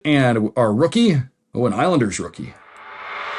And our rookie, an Islanders rookie.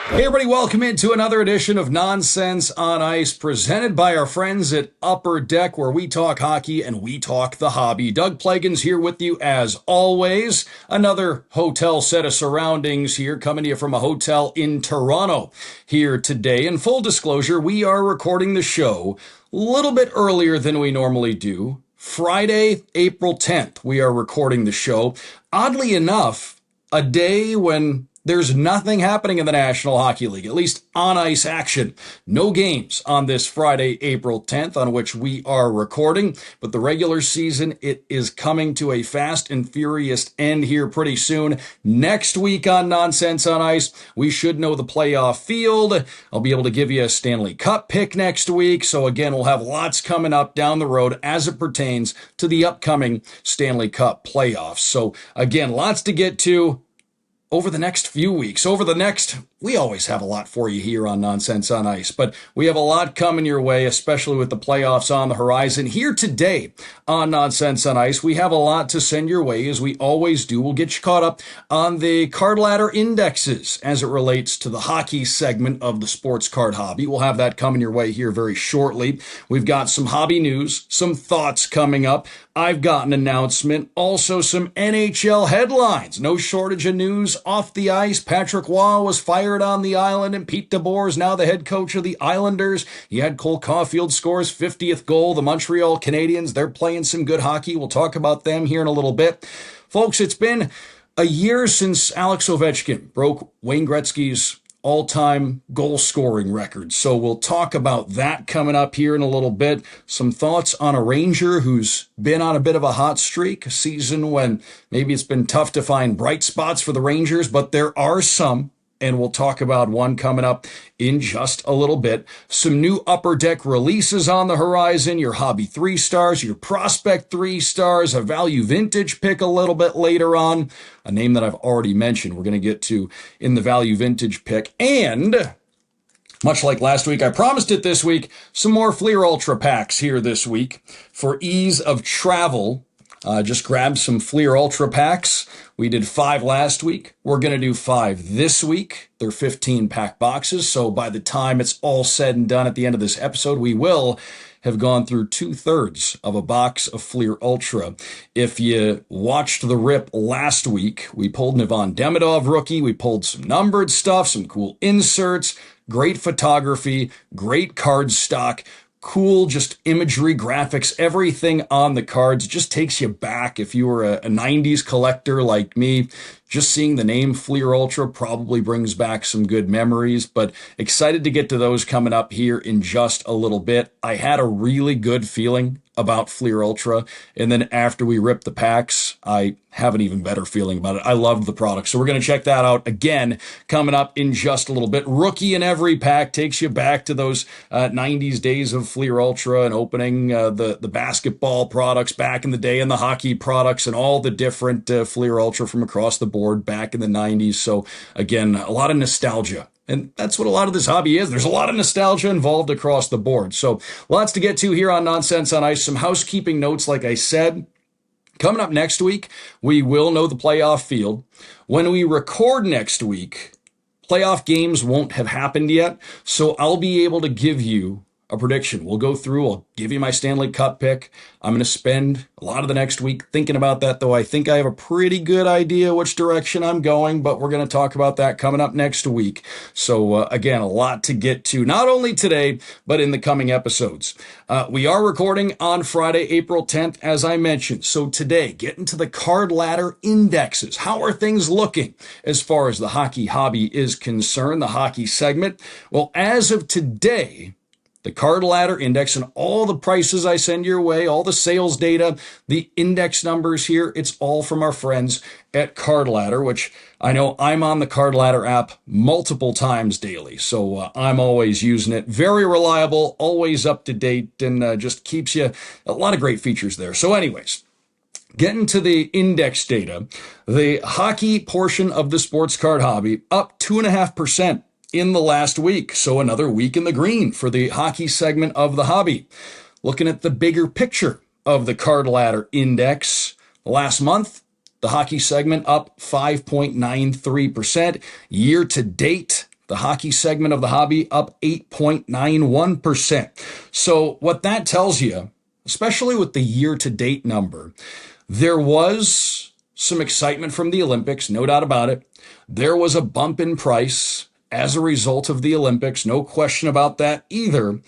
Hey everybody, welcome into another edition of Nonsense on Ice, presented by our friends at Upper Deck, where we talk hockey and we talk the hobby. Doug Plagens here with you as always. Another hotel set of surroundings here, coming to you from a hotel in Toronto here today. In full disclosure, we are recording the show a little bit earlier than we normally do. Friday, April 10th, we are recording the show. Oddly enough, a day when there's nothing happening in the National Hockey League, at least on ice action. No games on this Friday, April 10th, on which we are recording. But the regular season, it is coming to a fast and furious end here pretty soon. Next week on Nonsense on Ice, we should know the playoff field. I'll be able to give you a Stanley Cup pick next week. So again, we'll have lots coming up down the road as it pertains to the upcoming Stanley Cup playoffs. So again, lots to get to over the next few weeks. We always have a lot for you here on Nonsense on Ice, but we have a lot coming your way, especially with the playoffs on the horizon. Here today on Nonsense on Ice, we have a lot to send your way, as we always do. We'll get you caught up on the CardLadder indexes as it relates to the hockey segment of the sports card hobby. We'll have that coming your way here very shortly. We've got some hobby news, some thoughts coming up. I've got an announcement, also some NHL headlines. No shortage of news off the ice. Patrick Waugh was fired on the island, and Pete DeBoer is now the head coach of the Islanders. You had Cole Caufield scores 50th goal. The Montreal Canadiens, they're playing some good hockey. We'll talk about them here in a little bit. Folks, it's been a year since Alex Ovechkin broke Wayne Gretzky's all-time goal-scoring record. So we'll talk about that coming up here in a little bit. Some thoughts on a Ranger who's been on a bit of a hot streak, a season when maybe it's been tough to find bright spots for the Rangers, but there are some. And we'll talk about one coming up in just a little bit. Some new Upper Deck releases on the horizon, your hobby 3-stars, your prospect 3-stars, a value vintage pick a little bit later on, a name that I've already mentioned we're going to get to in the value vintage pick. And much like last week, I promised it this week, some more Fleer Ultra packs here this week for ease of travel. Just grab some Fleer Ultra packs. We did 5 last week. We're going to do 5 this week. They're 15-pack boxes. So by the time it's all said and done at the end of this episode, we will have gone through 2/3 of a box of Fleer Ultra. If you watched the rip last week, we pulled an Ivan Demidov rookie. We pulled some numbered stuff, some cool inserts, great photography, great card stock. Cool, just imagery, graphics, everything on the cards just takes you back. If you were a 90s collector like me, just seeing the name Fleer Ultra probably brings back some good memories, but excited to get to those coming up here in just a little bit. I had a really good feeling about Fleer Ultra, and then after we ripped the packs, I have an even better feeling about it. I loved the product, so we're going to check that out again coming up in just a little bit. Rookie in every pack takes you back to those 90s days of Fleer Ultra and opening the basketball products back in the day and the hockey products and all the different Fleer Ultra from across the board back in the 90s. So again, a lot of nostalgia. And that's what a lot of this hobby is. There's a lot of nostalgia involved across the board. So lots to get to here on Nonsense on Ice. Some housekeeping notes, like I said. Coming up next week, we will know the playoff field. When we record next week, playoff games won't have happened yet. So I'll be able to give you a prediction. We'll go through. I'll give you my Stanley Cup pick. I'm going to spend a lot of the next week thinking about that, though I think I have a pretty good idea which direction I'm going, but we're going to talk about that coming up next week. So again, a lot to get to, not only today, but in the coming episodes. We are recording on Friday, April 10th, as I mentioned. So today, get into the CardLadder indexes. How are things looking as far as the hockey hobby is concerned, the hockey segment? Well, as of today, the CardLadder index and all the prices I send your way, all the sales data, the index numbers here, it's all from our friends at CardLadder, which I know I'm on the CardLadder app multiple times daily. So I'm always using it. Very reliable, always up to date, and just keeps you a lot of great features there. So anyways, getting to the index data, the hockey portion of the sports card hobby up 2.5%. In the last week. So another week in the green for the hockey segment of the hobby. Looking at the bigger picture of the CardLadder index, last month, the hockey segment up 5.93%. Year to date, the hockey segment of the hobby up 8.91%. So what that tells you, especially with the year to date number, there was some excitement from the Olympics, no doubt about it. There was a bump in price as a result of the Olympics, no question about that either.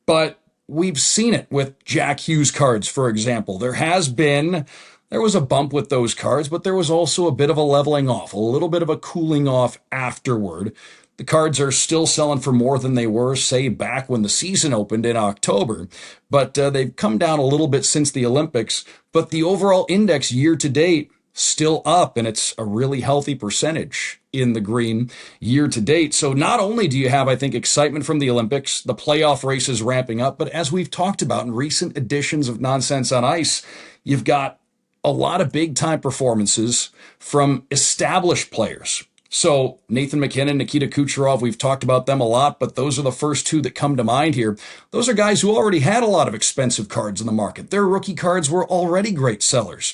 But we've seen it with Jack Hughes cards, for example. There was a bump with those cards, but there was also a bit of a leveling off, a little bit of a cooling off afterward. The cards are still selling for more than they were, say, back when the season opened in October. But they've come down a little bit since the Olympics. But the overall index year to date, still up, and it's a really healthy percentage in the green year to date. So not only do you have, I think, excitement from the Olympics, the playoff race is ramping up, but as we've talked about in recent editions of Nonsense on Ice, you've got a lot of big-time performances from established players. So Nathan MacKinnon, Nikita Kucherov, we've talked about them a lot, but those are the first two that come to mind here. Those are guys who already had a lot of expensive cards in the market. Their rookie cards were already great sellers.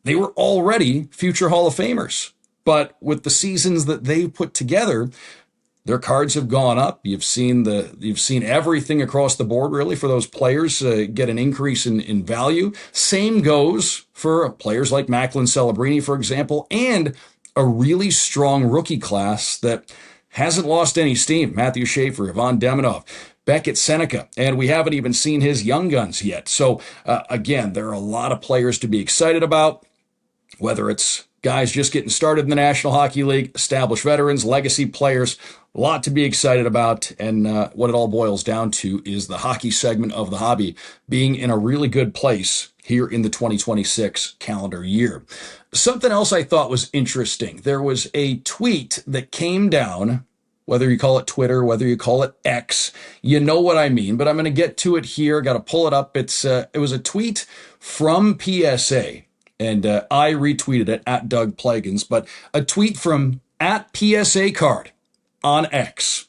They were already future Hall of Famers. But with the seasons that they've put together, their cards have gone up. You've seen everything across the board, really, for those players get an increase in value. Same goes for players like Macklin Celebrini, for example, and a really strong rookie class that hasn't lost any steam. Matthew Schaefer, Ivan Demonov, Beckett Seneca, and we haven't even seen his young guns yet. So again, there are a lot of players to be excited about, whether it's guys just getting started in the National Hockey League, established veterans, legacy players, a lot to be excited about. And what it all boils down to is the hockey segment of the hobby being in a really good place here in the 2026 calendar year. Something else I thought was interesting. There was a tweet that came down, whether you call it Twitter, whether you call it X, you know what I mean, but I'm going to get to it here. Got to pull it up. It was a tweet from PSA, and I retweeted it at Doug Plagens, but a tweet from at PSA Card on X.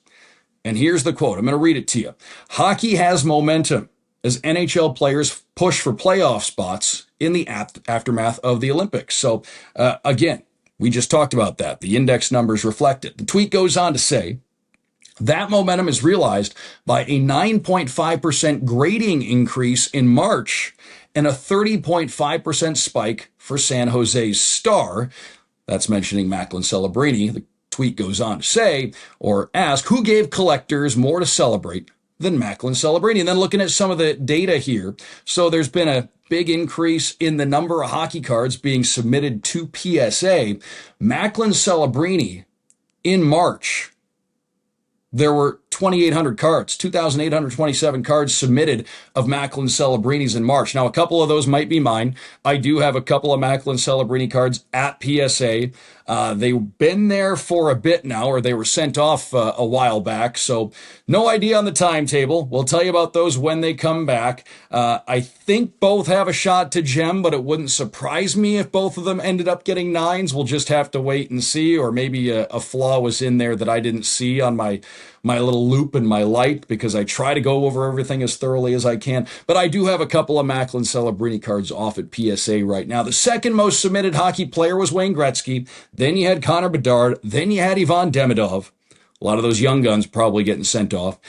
And here's the quote. I'm going to read it to you. Hockey has momentum as NHL players push for playoff spots in the aftermath of the Olympics. So again, we just talked about that. The index numbers reflect it. The tweet goes on to say, that momentum is realized by a 9.5% grading increase in March and a 30.5% spike for San Jose's star. That's mentioning Macklin Celebrini. The tweet goes on to say, or ask, who gave collectors more to celebrate than Macklin Celebrini? And then looking at some of the data here. So there's been a big increase in the number of hockey cards being submitted to PSA. Macklin Celebrini in March, there were 2,800 cards, 2,827 cards submitted of Macklin Celebrinis in March. Now, a couple of those might be mine. I do have a couple of Macklin Celebrini cards at PSA. They've been there for a bit now, or they were sent off a while back. So no idea on the timetable. We'll tell you about those when they come back. I think both have a shot to gem, but it wouldn't surprise me if both of them ended up getting nines. We'll just have to wait and see, or maybe a flaw was in there that I didn't see on my little loop and my light, because I try to go over everything as thoroughly as I can. But I do have a couple of Macklin Celebrini cards off at PSA right now. The second most submitted hockey player was Wayne Gretzky. Then you had Connor Bedard. Then you had Ivan Demidov. A lot of those young guns probably getting sent off.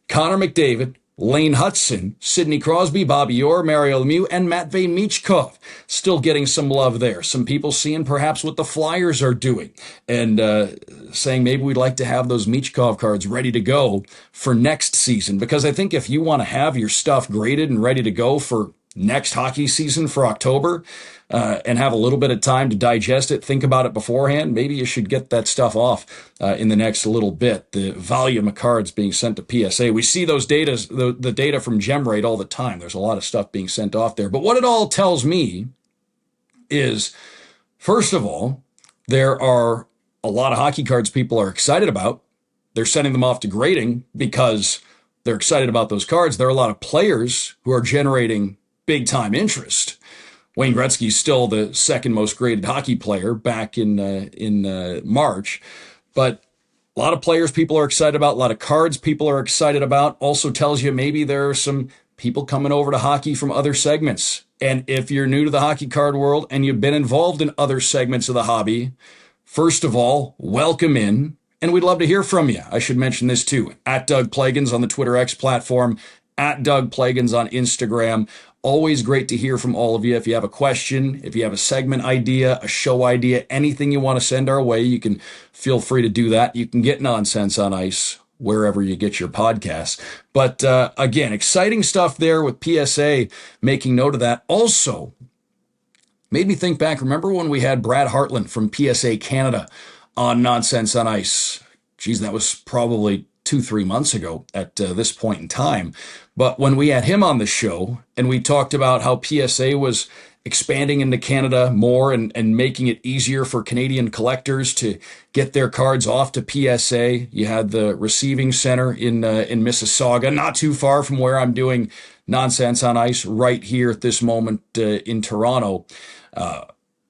Connor McDavid, Lane Hutson, Sidney Crosby, Bobby Orr, Mario Lemieux, and Matvei Michkov. Still getting some love there. Some people seeing perhaps what the Flyers are doing and saying maybe we'd like to have those Michkov cards ready to go for next season. Because I think if you want to have your stuff graded and ready to go for next hockey season for October, and have a little bit of time to digest it, think about it beforehand, maybe you should get that stuff off in the next little bit. The volume of cards being sent to PSA. We see those the data from GemRate all the time. There's a lot of stuff being sent off there. But what it all tells me is, first of all, there are a lot of hockey cards people are excited about. They're sending them off to grading because they're excited about those cards. There are a lot of players who are generating big-time interest. Wayne Gretzky is still the second most graded hockey player back in March. But a lot of players people are excited about, a lot of cards people are excited about. Also tells you maybe there are some people coming over to hockey from other segments And if you're new to the hockey card world and you've been involved in other segments of the hobby, first of all, welcome in. And we'd love to hear from you. I should mention this too. At Doug Plagens on the Twitter X platform, at Doug Plagens on Instagram. Always great to hear from all of you. If you have a question, if you have a segment idea, a show idea, anything you want to send our way, you can feel free to do that. You can get Nonsense on Ice wherever you get your podcasts. But again, exciting stuff there with PSA, making note of that. Also, made me think back, remember when we had Brad Hartland from PSA Canada on Nonsense on Ice? Geez, that was probably 2-3 months ago at this point in time. But when we had him on the show and we talked about how PSA was expanding into Canada more and making it easier for Canadian collectors to get their cards off to PSA. You had the receiving center in Mississauga, not too far from where I'm doing Nonsense on Ice right here at this moment in Toronto.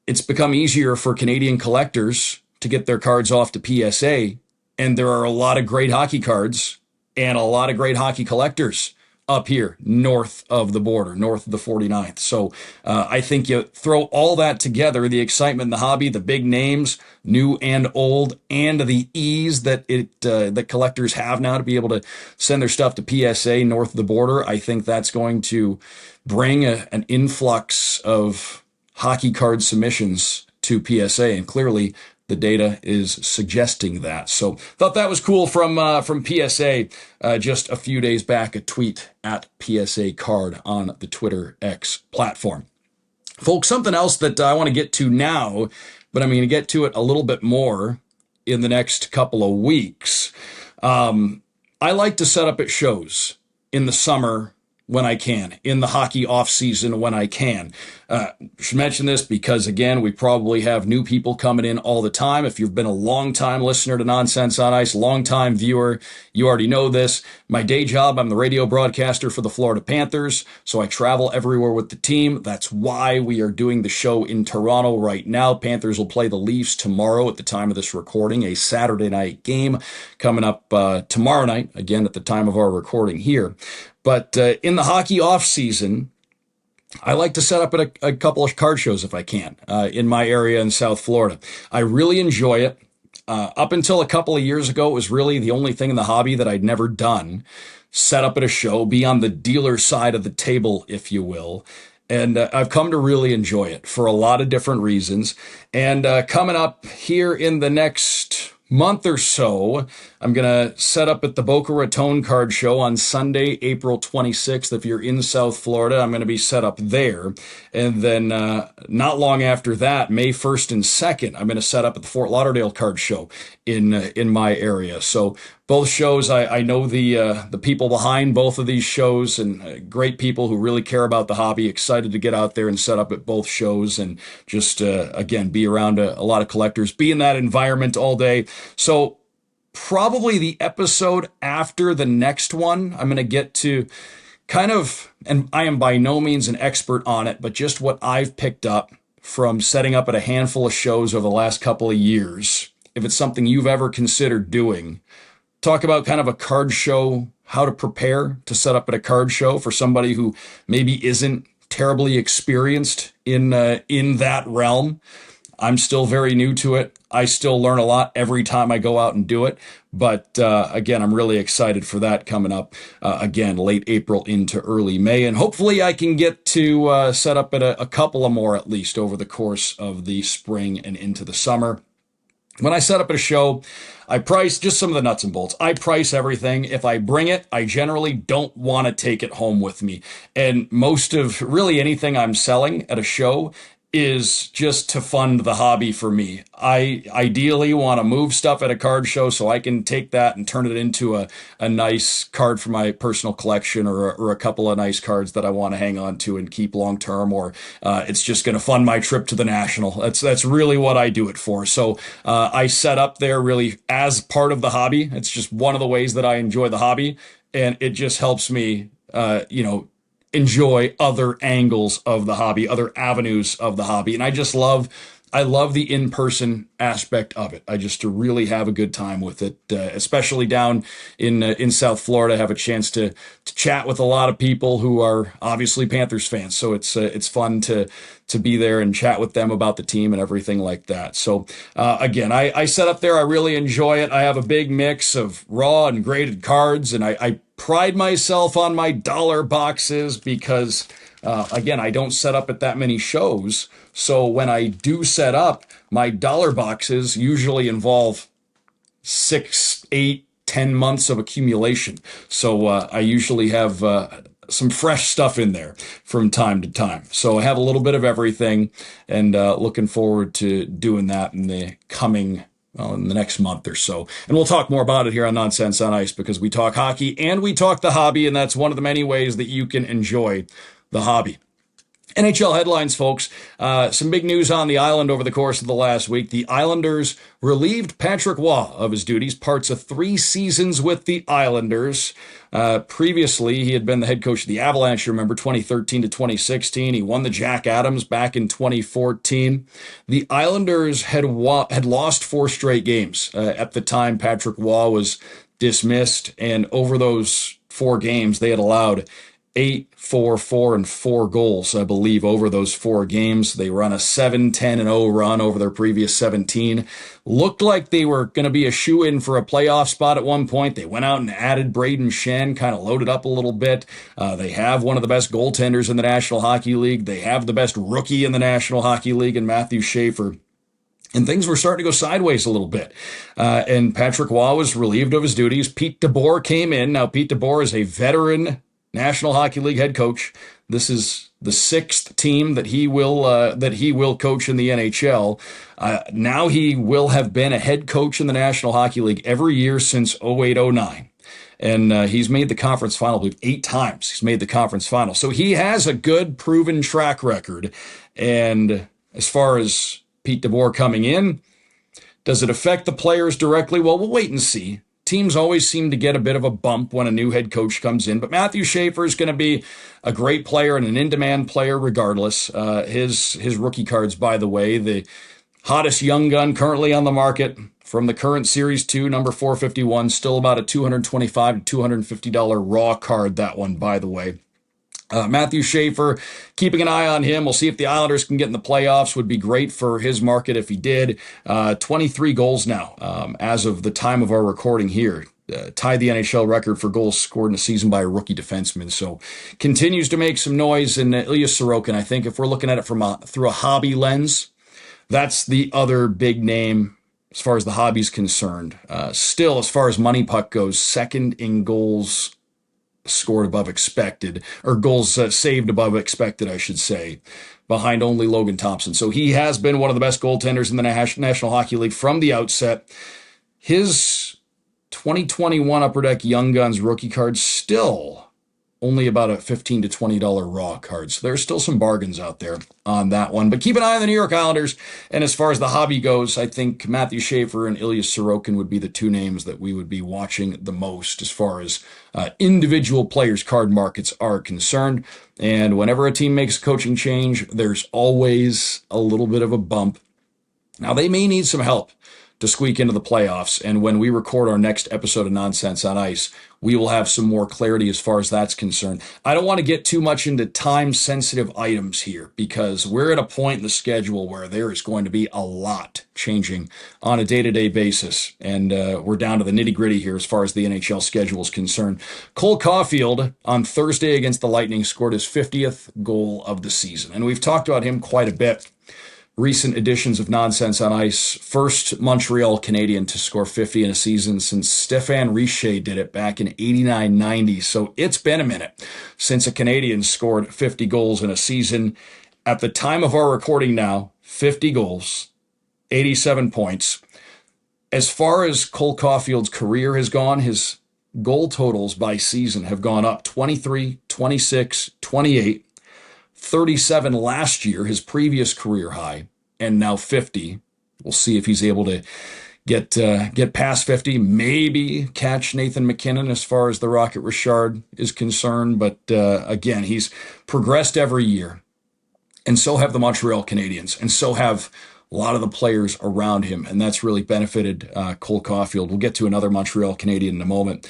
It's become easier for Canadian collectors to get their cards off to PSA, and there are a lot of great hockey cards and a lot of great hockey collectors up here north of the border, north of the 49th. So I think you throw all that together, the excitement in the hobby, the big names, new and old, and the ease that that collectors have now to be able to send their stuff to PSA north of the border. I think that's going to bring an influx of hockey card submissions to PSA, and clearly the data is suggesting that. So thought that was cool from PSA just a few days back, a tweet at PSA Card on the Twitter X platform. Folks, something else that I want to get to now, but I'm going to get to it a little bit more in the next couple of weeks. I like to set up at shows in the summer when I can, in the hockey off season when I can. Should mention this because, again, we probably have new people coming in all the time. If you've been a long-time listener to Nonsense on Ice, long-time viewer, you already know this. My day job, I'm the radio broadcaster for the Florida Panthers, so I travel everywhere with the team. That's why we are doing the show in Toronto right now. Panthers will play the Leafs tomorrow at the time of this recording, a Saturday night game coming up tomorrow night, again at the time of our recording here. But in the hockey off season, I like to set up at a couple of card shows if I can in my area in South Florida. I really enjoy it. Up until a couple of years ago, it was really the only thing in the hobby that I'd never done. Set up at a show, be on the dealer side of the table, if you will. And I've come to really enjoy it for a lot of different reasons. And coming up here in the next month or so, I'm going to set up at the Boca Raton Card Show on Sunday, April 26th. If you're in South Florida, I'm going to be set up there. And then not long after that, May 1st and 2nd, I'm going to set up at the Fort Lauderdale Card Show in my area. So both shows, I know the people behind both of these shows, and great people who really care about the hobby. Excited to get out there and set up at both shows and just, again, be around a lot of collectors, be in that environment all day. So probably the episode after the next one, I'm going to get to kind of, and I am by no means an expert on it, but just what I've picked up from setting up at a handful of shows over the last couple of years. If it's something you've ever considered doing, talk about kind of a card show, how to prepare to set up at a card show for somebody who maybe isn't terribly experienced in that realm. I'm still very new to it. I still learn a lot every time I go out and do it. But again, I'm really excited for that coming up, again, late April into early May. And hopefully I can get to set up at a couple of more at least over the course of the spring and into the summer. When I set up at a show, I price just some of the nuts and bolts. I price everything. If I bring it, I generally don't want to take it home with me. And most of really anything I'm selling at a show is just to fund the hobby for me. I ideally want to move stuff at a card show so I can take that and turn it into a nice card for my personal collection, or a couple of nice cards that I want to hang on to and keep long term, or it's just going to fund my trip to the National. That's really what I do it for. So I set up there really as part of the hobby. It's just one of the ways that I enjoy the hobby, and it just helps me, enjoy other angles of the hobby, other avenues of the hobby. And I just love I love the in-person aspect of it. I just really have a good time with it, especially down in South Florida. Have a chance to chat with a lot of people who are obviously Panthers fans. So it's fun to be there and chat with them about the team and everything like that. So again, I set up there. I really enjoy it. I have a big mix of raw and graded cards, and I pride myself on my dollar boxes because again, I don't set up at that many shows. So when I do set up, my dollar boxes usually involve 6, 8, 10 months of accumulation. So I usually have some fresh stuff in there from time to time. So I have a little bit of everything, and looking forward to doing that in the coming in the next month or so. And we'll talk more about it here on Nonsense on Ice, because we talk hockey and we talk the hobby, and that's one of the many ways that you can enjoy the hobby. NHL headlines, folks. Some big news on the island over the course of the last week. The Islanders relieved Patrick Roy of his duties, parts of 3 seasons with the Islanders. Previously, he had been the head coach of the Avalanche, you remember, 2013 to 2016. He won the Jack Adams back in 2014. The Islanders had lost 4 straight games. At the time, Patrick Roy was dismissed, and over those 4 games, they had allowed 8, 4, 4, and 4 goals, I believe, over those 4 games. They run a 7-10-0 run over their previous 17. Looked like they were going to be a shoe-in for a playoff spot at one point. They went out and added Braden Shen, kind of loaded up a little bit. They have one of the best goaltenders in the National Hockey League. They have the best rookie in the National Hockey League in Matthew Schaefer. And things were starting to go sideways a little bit. And Patrick Roy was relieved of his duties. Pete DeBoer came in. Now, Pete DeBoer is a veteran National Hockey League head coach. This is the 6th team that he will coach in the NHL. Now he will have been a head coach in the National Hockey League every year since 08-09. And he's made the conference final, I believe, 8 times. He's made the conference final. So he has a good, proven track record. And as far as Pete DeBoer coming in, does it affect the players directly? Well, we'll wait and see. Teams always seem to get a bit of a bump when a new head coach comes in, but Matthew Schaefer is going to be a great player and an in-demand player regardless. His rookie cards, by the way, the hottest young gun currently on the market from the current Series 2, number 451, still about a $225 to $250 raw card, that one, by the way. Matthew Schaefer, keeping an eye on him. We'll see if the Islanders can get in the playoffs. Would be great for his market if he did. 23 goals now, as of the time of our recording here. Tied the NHL record for goals scored in a season by a rookie defenseman. So continues to make some noise. And Ilya Sorokin, I think if we're looking at it through a hobby lens, that's the other big name as far as the hobby's concerned. Still, as far as Money Puck goes, second in goals scored above expected, or goals saved above expected, I should say, behind only Logan Thompson. So he has been one of the best goaltenders in the National Hockey League from the outset. His 2021 Upper Deck Young Guns rookie card still only about a $15 to $20 raw card. So there's still some bargains out there on that one. But keep an eye on the New York Islanders. And as far as the hobby goes, I think Matthew Schaefer and Ilya Sorokin would be the 2 names that we would be watching the most as far as individual players' card markets are concerned. And whenever a team makes a coaching change, there's always a little bit of a bump. Now, they may need some help to squeak into the playoffs. And when we record our next episode of Nonsense on Ice, we will have some more clarity as far as that's concerned. I don't want to get too much into time-sensitive items here because we're at a point in the schedule where there is going to be a lot changing on a day-to-day basis. And we're down to the nitty-gritty here as far as the NHL schedule is concerned. Cole Caufield on Thursday against the Lightning scored his 50th goal of the season. And we've talked about him quite a bit. Recent editions of Nonsense on Ice, first Montreal Canadian to score 50 in a season since Stéphane Richer did it back in 89-90. So it's been a minute since a Canadian scored 50 goals in a season. At the time of our recording now, 50 goals, 87 points. As far as Cole Caufield's career has gone, his goal totals by season have gone up 23, 26, 28. 37 last year, his previous career high, and now 50. We'll see if he's able to get past 50, maybe catch Nathan McKinnon as far as the Rocket Richard is concerned. But again, he's progressed every year, and so have the Montreal Canadiens, and so have a lot of the players around him, and that's really benefited Cole Caufield. We'll get to another Montreal Canadian in a moment.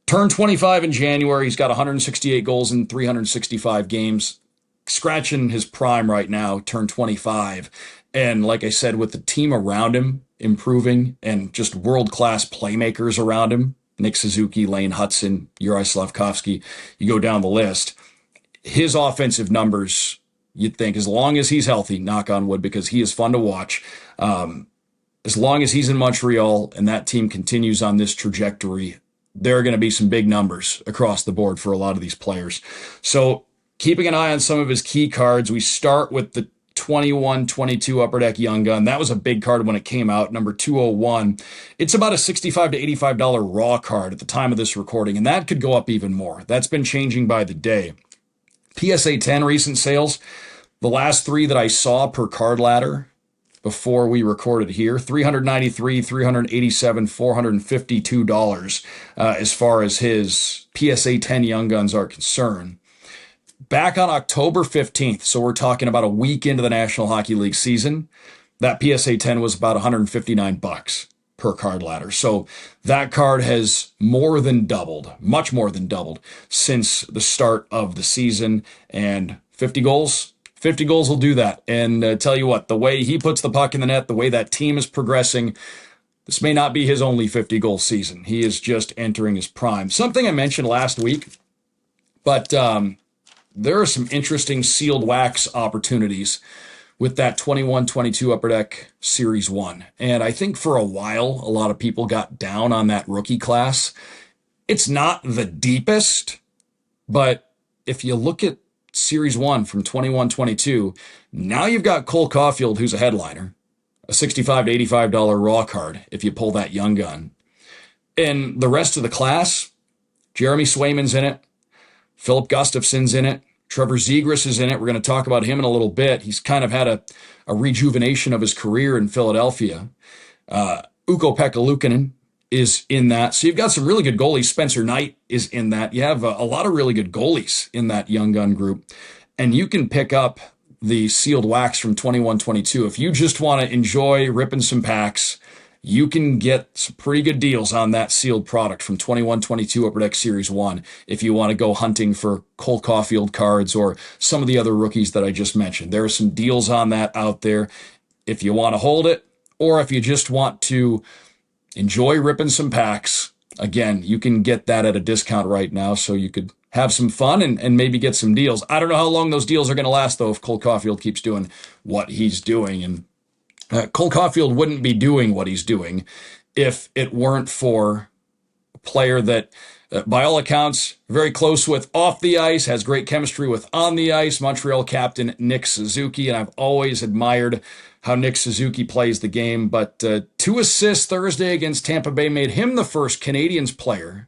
Turned 25 in January. He's got 168 goals in 365 games. Scratching his prime right now, turned 25. And like I said, with the team around him improving and just world-class playmakers around him, Nick Suzuki, Lane Hudson, Juraj Slafkovsky, you go down the list, his offensive numbers, you'd think, as long as he's healthy, knock on wood, because he is fun to watch, as long as he's in Montreal and that team continues on this trajectory, there are going to be some big numbers across the board for a lot of these players. So keeping an eye on some of his key cards, we start with the 21-22 Upper Deck Young Gun. That was a big card when it came out, number 201. It's about a $65 to $85 raw card at the time of this recording, and that could go up even more. That's been changing by the day. PSA 10 recent sales, the last three that I saw per CardLadder before we recorded here, $393, $387, $452 as far as his PSA 10 Young Guns are concerned. Back on October 15th, so we're talking about a week into the National Hockey League season, that PSA 10 was about $159 per CardLadder. So that card has more than doubled, much more than doubled since the start of the season. And 50 goals will do that. And tell you what, the way he puts the puck in the net, the way that team is progressing, this may not be his only 50-goal season. He is just entering his prime. Something I mentioned last week, but there are some interesting sealed wax opportunities with that 21-22 Upper Deck Series 1. And I think for a while, a lot of people got down on that rookie class. It's not the deepest, but if you look at Series 1 from 21-22, now you've got Cole Caufield, who's a headliner, a $65 to $85 raw card if you pull that Young Gun. And the rest of the class, Jeremy Swayman's in it, Philip Gustafson's in it. Trevor Zegras is in it. We're going to talk about him in a little bit. He's kind of had a rejuvenation of his career in Philadelphia. Ukko-Pekka Luukkonen is in that. So you've got some really good goalies. Spencer Knight is in that. You have a lot of really good goalies in that Young Gun group. And you can pick up the sealed wax from 21-22. If you just want to enjoy ripping some packs, you can get some pretty good deals on that sealed product from 21-22 Upper Deck Series 1 if you want to go hunting for Cole Caufield cards or some of the other rookies that I just mentioned. There are some deals on that out there if you want to hold it, or if you just want to enjoy ripping some packs. Again, you can get that at a discount right now, so you could have some fun and maybe get some deals. I don't know how long those deals are going to last, though, if Cole Caufield keeps doing what he's doing. And Cole Caufield wouldn't be doing what he's doing if it weren't for a player that, by all accounts, very close with off the ice, has great chemistry with on the ice, Montreal captain Nick Suzuki. And I've always admired how Nick Suzuki plays the game. But 2 assists Thursday against Tampa Bay made him the first Canadiens player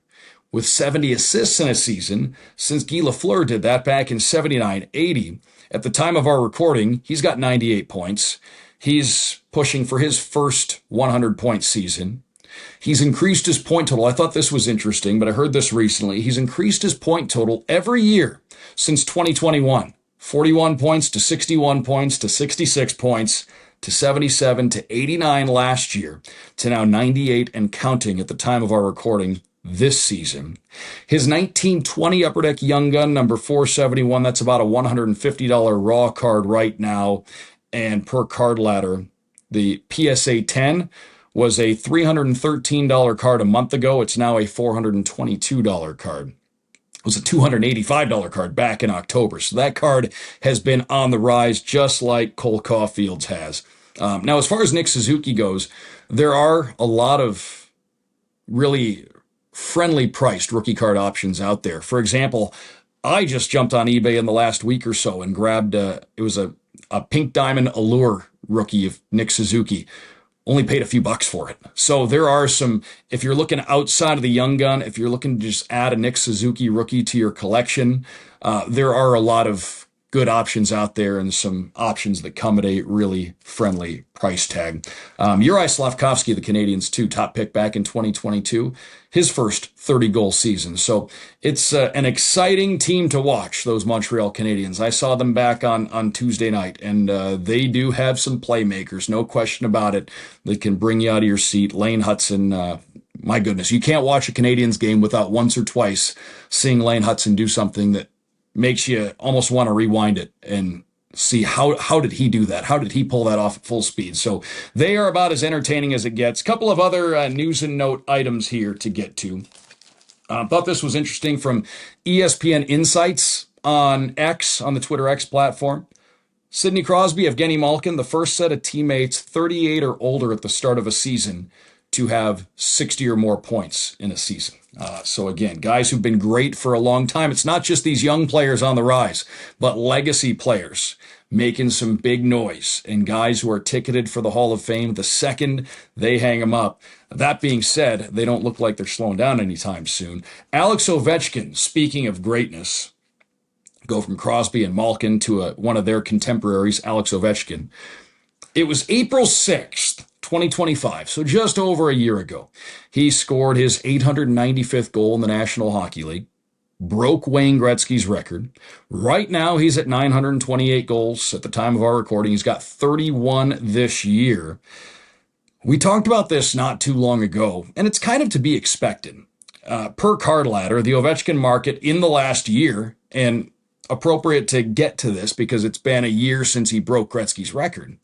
with 70 assists in a season since Guy Lafleur did that back in 79-80. At the time of our recording, he's got 98 points. He's pushing for his first 100-point season. He's increased his point total. I thought this was interesting, but I heard this recently. He's increased his point total every year since 2021. 41 points to 61 points to 66 points to 77 to 89 last year to now 98 and counting at the time of our recording this season. His 19-20 Upper Deck Young Gun, number 471, that's about a $150 raw card right now. And per CardLadder, the PSA 10 was a $313 card a month ago. It's now a $422 card. It was a $285 card back in October. So that card has been on the rise, just like Cole Caufield's has. Now, as far as Nick Suzuki goes, there are a lot of really friendly priced rookie card options out there. For example, I just jumped on eBay in the last week or so and grabbed, it was a Pink Diamond Allure rookie of Nick Suzuki. Only paid a few bucks for it. So there are some, if you're looking outside of the Young Gun, if you're looking to just add a Nick Suzuki rookie to your collection, there are a lot of good options out there and some options that come at a really friendly price tag. Uri Slafkovsky, the Canadiens, too, top pick back in 2022, his first 30-goal season. So it's an exciting team to watch, those Montreal Canadiens. I saw them back on Tuesday night, and they do have some playmakers, no question about it, that can bring you out of your seat. Lane Hutson, my goodness, you can't watch a Canadiens game without once or twice seeing Lane Hutson do something that makes you almost want to rewind it and see how did he do that? How did he pull that off at full speed? So they are about as entertaining as it gets. A couple of other news and note items here to get to. Thought this was interesting from ESPN Insights on X, on the Twitter X platform. Sidney Crosby, Evgeny Malkin, the first set of teammates 38 or older at the start of a season to have 60 or more points in a season. So again, guys who've been great for a long time. It's not just these young players on the rise, but legacy players making some big noise and guys who are ticketed for the Hall of Fame the second they hang them up. That being said, they don't look like they're slowing down anytime soon. Alex Ovechkin, speaking of greatness, go from Crosby and Malkin to one of their contemporaries, Alex Ovechkin. It was April 6th, 2025, so just over a year ago. He scored his 895th goal in the National Hockey League, broke Wayne Gretzky's record. Right now, he's at 928 goals at the time of our recording. He's got 31 this year. We talked about this not too long ago, and it's kind of to be expected. Per CardLadder, the Ovechkin market in the last year, and appropriate to get to this because it's been a year since he broke Gretzky's record.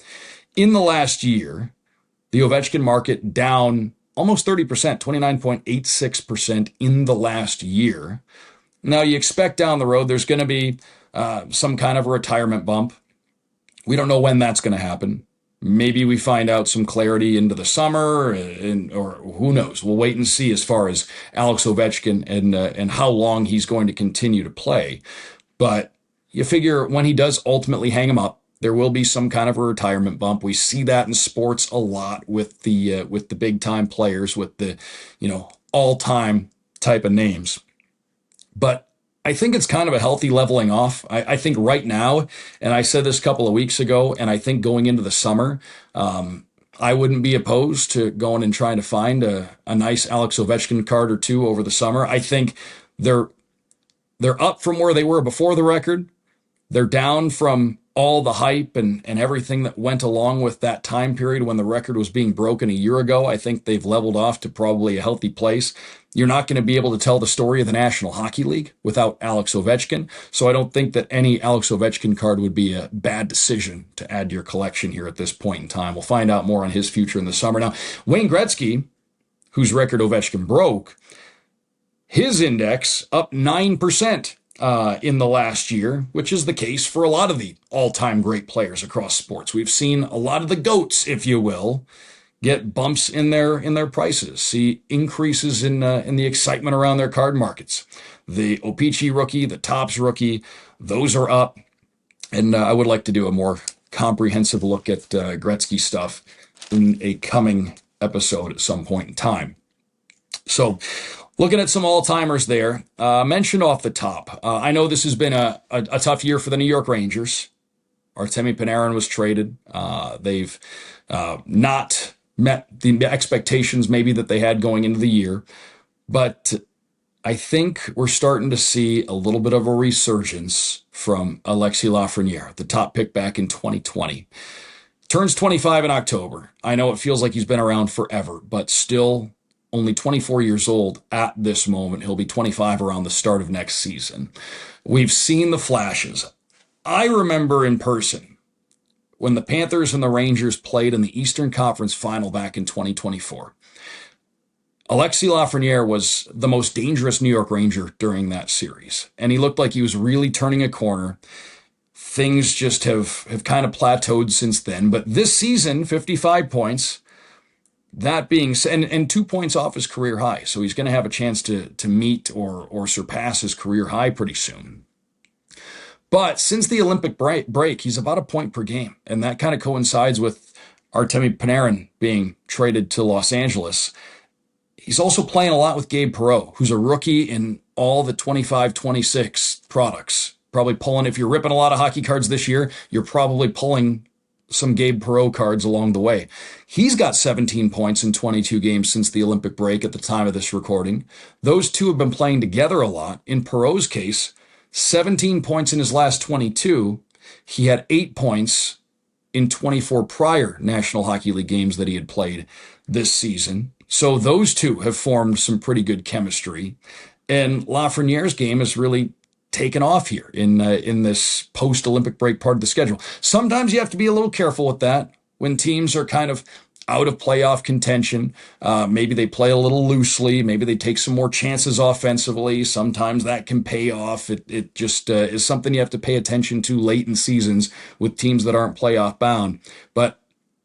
In the last year, the Ovechkin market down almost 30%, 29.86% in the last year. Now, you expect down the road there's going to be some kind of a retirement bump. We don't know when that's going to happen. Maybe we find out some clarity into the summer, or who knows. We'll wait and see as far as Alex Ovechkin and how long he's going to continue to play. But you figure when he does ultimately hang him up, there will be some kind of a retirement bump. We see that in sports a lot with the big time players, with the all-time type of names. But I think it's kind of a healthy leveling off. I think right now, and I said this a couple of weeks ago, and I think going into the summer, I wouldn't be opposed to going and trying to find a nice Alex Ovechkin card or two over the summer. I think they're up from where they were before the record. They're down from all the hype and everything that went along with that time period when the record was being broken a year ago. I think they've leveled off to probably a healthy place. You're not going to be able to tell the story of the National Hockey League without Alex Ovechkin. So I don't think that any Alex Ovechkin card would be a bad decision to add to your collection here at this point in time. We'll find out more on his future in the summer. Now, Wayne Gretzky, whose record Ovechkin broke, his index up 9%. In the last year, which is the case for a lot of the all-time great players across sports. We've seen a lot of the GOATs, if you will, get bumps in their prices, see increases in the excitement around their card markets. The O-Pee-Chee rookie, the Topps rookie, those are up. And I would like to do a more comprehensive look at Gretzky stuff in a coming episode at some point in time. So, looking at some all-timers there, mentioned off the top. I know this has been a tough year for the New York Rangers. Artemi Panarin was traded. They've not met the expectations maybe that they had going into the year. But I think we're starting to see a little bit of a resurgence from Alexis Lafreniere, the top pick back in 2020. Turns 25 in October. I know it feels like he's been around forever, but still only 24 years old at this moment. He'll be 25 around the start of next season. We've seen the flashes. I remember in person when the Panthers and the Rangers played in the Eastern Conference Final back in 2024. Alexis Lafreniere was the most dangerous New York Ranger during that series, and he looked like he was really turning a corner. Things just have kind of plateaued since then, but this season, 55 points. That being said, and 2 points off his career high, so he's going to have a chance to meet or surpass his career high pretty soon. But since the Olympic break, he's about a point per game, and that kind of coincides with Artemi Panarin being traded to Los Angeles. He's also playing a lot with Gabe Perreault, who's a rookie in all the 25-26 products Probably pulling, if you're ripping a lot of hockey cards this year, you're probably pulling some Gabe Perreault cards along the way. He's got 17 points in 22 games since the Olympic break at the time of this recording. Those two have been playing together a lot. In Perreault's case, 17 points in his last 22. He had 8 points in 24 prior National Hockey League games that he had played this season. So those two have formed some pretty good chemistry. And Lafreniere's game has really taken off here in this post-Olympic break part of the schedule. Sometimes you have to be a little careful with that when teams are kind of out of playoff contention. Maybe they play a little loosely. Maybe they take some more chances offensively. Sometimes that can pay off. It just is something you have to pay attention to late in seasons with teams that aren't playoff bound. But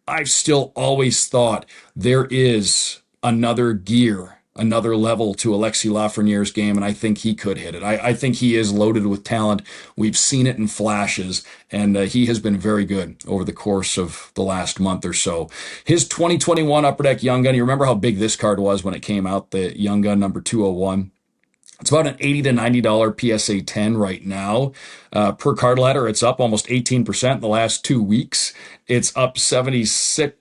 I've still always thought there is another gear, another level to Alexis Lafreniere's game, and I think he could hit it. I think he is loaded with talent. We've seen it in flashes, and he has been very good over the course of the last month or so. His 2021 Upper Deck Young Gun, you remember how big this card was when it came out, the Young Gun number 201? It's about an $80 to $90 PSA 10 right now. Per CardLadder, it's up almost 18% in the last 2 weeks. It's up 76%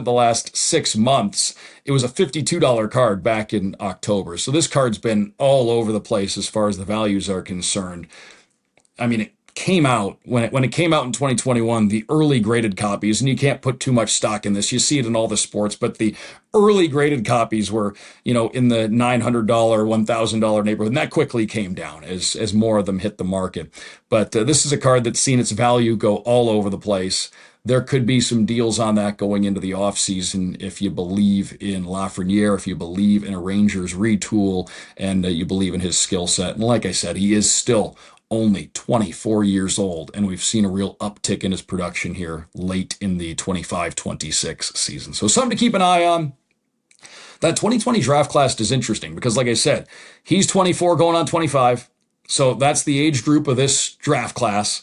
the last 6 months. It was a $52 card back in October. So this card's been all over the place as far as the values are concerned. I mean, it came out, when it came out in 2021, the early graded copies, and you can't put too much stock in this. You see it in all the sports, but the early graded copies were, in the $900, $1,000 neighborhood, and that quickly came down as more of them hit the market. But this is a card that's seen its value go all over the place. There could be some deals on that going into the offseason if you believe in Lafreniere, if you believe in a Rangers retool, and you believe in his skill set. And like I said, he is still only 24 years old, and we've seen a real uptick in his production here late in the 25-26 season. So something to keep an eye on. That 2020 draft class is interesting because, like I said, he's 24 going on 25. So that's the age group of this draft class.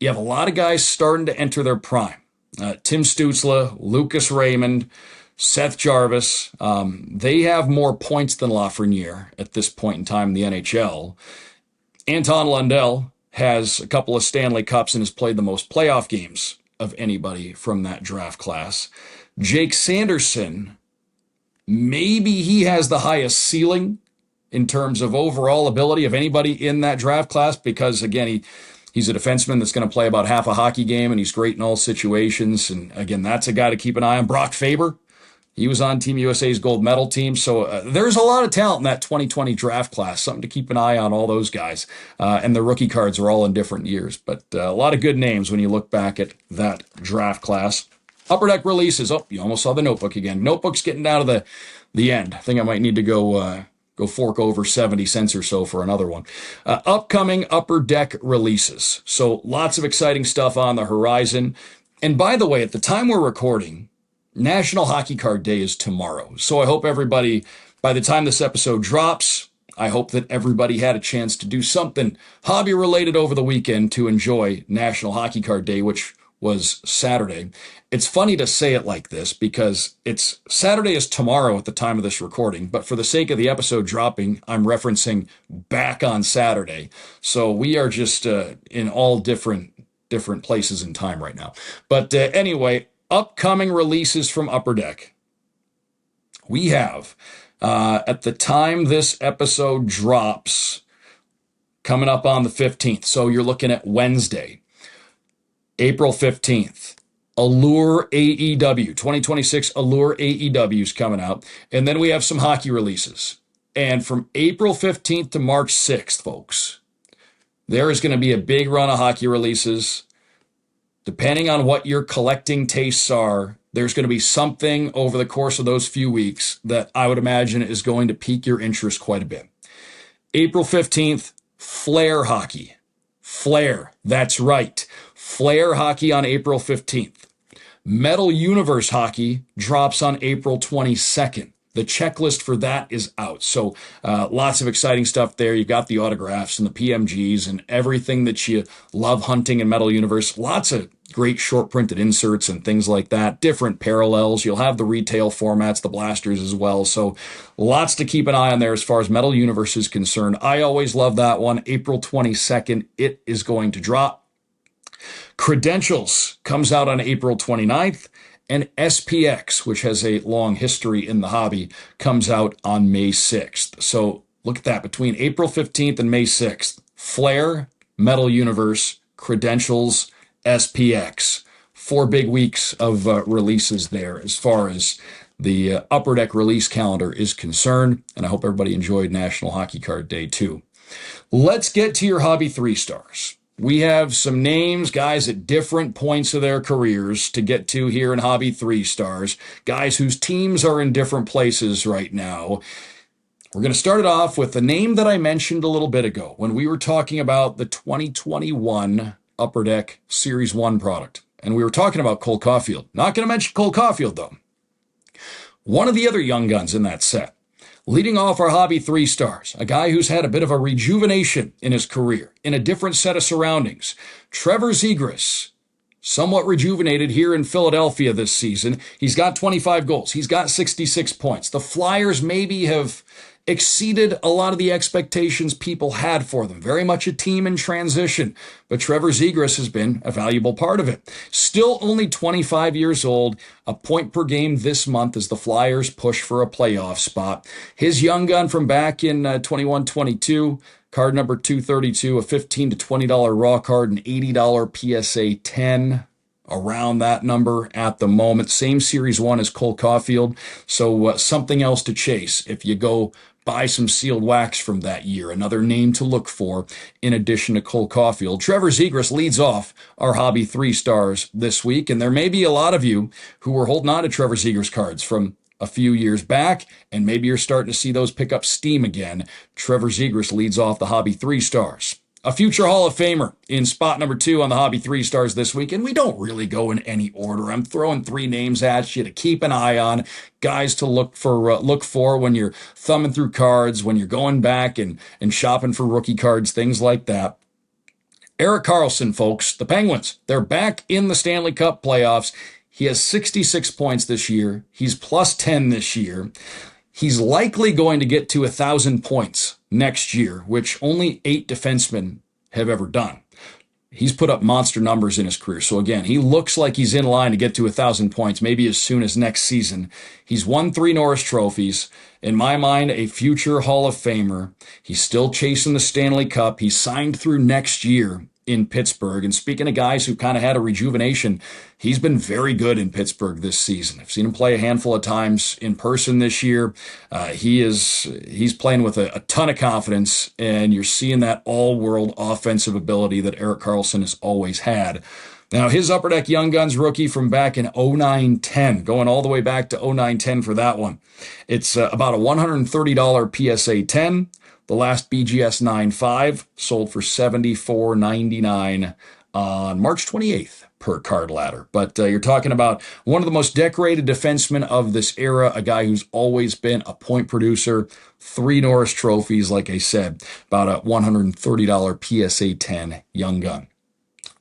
You have a lot of guys starting to enter their prime. Tim Stützle, Lucas Raymond, Seth Jarvis. They have more points than Lafreniere at this point in time in the NHL. Anton Lundell has a couple of Stanley Cups and has played the most playoff games of anybody from that draft class. Jake Sanderson, maybe he has the highest ceiling in terms of overall ability of anybody in that draft class because, again, he's a defenseman that's going to play about half a hockey game, and he's great in all situations. And again, that's a guy to keep an eye on. Brock Faber, he was on Team USA's gold medal team. So there's a lot of talent in that 2020 draft class, something to keep an eye on, all those guys. And the rookie cards are all in different years. But a lot of good names when you look back at that draft class. Upper Deck releases. Oh, you almost saw the notebook again. Notebook's getting down to the end. I think I might need to go fork over 70 cents or so for another one. Upcoming Upper Deck releases. So lots of exciting stuff on the horizon. And by the way, at the time we're recording, National Hockey Card Day is tomorrow. So I hope everybody, by the time this episode drops, I hope that everybody had a chance to do something hobby related over the weekend to enjoy National Hockey Card Day, which was Saturday. It's funny to say it like this because Saturday is tomorrow at the time of this recording, but for the sake of the episode dropping, I'm referencing back on Saturday. So we are just in all different places in time right now. But anyway, upcoming releases from Upper Deck. We have, at the time this episode drops, coming up on the 15th. So you're looking at Wednesday, April 15th, Allure AEW, 2026 Allure AEW is coming out. And then we have some hockey releases. And from April 15th to March 6th, folks, there is going to be a big run of hockey releases. Depending on what your collecting tastes are, there's going to be something over the course of those few weeks that I would imagine is going to pique your interest quite a bit. April 15th, Flair hockey. Flair, that's right. Flair hockey on April 15th. Metal Universe hockey drops on April 22nd. The checklist for that is out. So lots of exciting stuff there. You've got the autographs and the PMGs and everything that you love hunting in Metal Universe. Lots of great short printed inserts and things like that. Different parallels. You'll have the retail formats, the blasters as well. So lots to keep an eye on there as far as Metal Universe is concerned. I always love that one. April 22nd, it is going to drop. Credentials comes out on April 29th. And SPX, which has a long history in the hobby, comes out on May 6th. So look at that. Between April 15th and May 6th, Flair, Metal Universe, Credentials, SPX. 4 big weeks of releases there as far as the Upper Deck release calendar is concerned. And I hope everybody enjoyed National Hockey Card Day too. Let's get to your Hobby 3 stars. We have some names, guys at different points of their careers to get to here in Hobby 3 stars, guys whose teams are in different places right now. We're going to start it off with the name that I mentioned a little bit ago when we were talking about the 2021 Upper Deck Series 1 product. And we were talking about Cole Caufield. Not going to mention Cole Caufield, though. One of the other young guns in that set. Leading off our Hobby 3 stars, a guy who's had a bit of a rejuvenation in his career, in a different set of surroundings. Trevor Zegras, somewhat rejuvenated here in Philadelphia this season. He's got 25 goals. He's got 66 points. The Flyers maybe have exceeded a lot of the expectations people had for them. Very much a team in transition, but Trevor Zegras has been a valuable part of it. Still only 25 years old, a point per game this month as the Flyers push for a playoff spot. His young gun from back in 21-22, card number 232, a $15 to $20 raw card, an $80 PSA 10. Around that number at the moment. Same Series 1 as Cole Caufield, so something else to chase if you go buy some sealed wax from that year. Another name to look for in addition to Cole Caufield. Trevor Zegras leads off our Hobby 3 stars this week, and there may be a lot of you who were holding on to Trevor Zegras cards from a few years back, and maybe you're starting to see those pick up steam again. Trevor Zegras leads off the Hobby 3 stars. A future Hall of Famer in spot number 2 on the Hobby 3 stars this week, and we don't really go in any order. I'm throwing 3 names at you to keep an eye on, guys to look for when you're thumbing through cards, when you're going back and shopping for rookie cards, things like that. Erik Karlsson, folks, the Penguins, they're back in the Stanley Cup playoffs. He has 66 points this year. He's plus 10 this year. He's likely going to get to 1,000 points next year, which only 8 defensemen have ever done. He's put up monster numbers in his career. So again, he looks like he's in line to get to 1,000 points, maybe as soon as next season. He's won 3 Norris trophies. In my mind, a future Hall of Famer. He's still chasing the Stanley Cup. He's signed through next year in Pittsburgh. And speaking of guys who kind of had a rejuvenation, he's been very good in Pittsburgh this season. I've seen him play a handful of times in person this year. He's playing with a ton of confidence, and you're seeing that all-world offensive ability that Erik Karlsson has always had. Now, his Upper Deck Young Guns rookie from back in 09-10, going all the way back to 09-10 for that one. It's about a $130 PSA 10. The last BGS 9.5 sold for $74.99 on March 28th per CardLadder. But you're talking about one of the most decorated defensemen of this era, a guy who's always been a point producer, 3 Norris trophies, like I said, about a $130 PSA 10 Young Gun.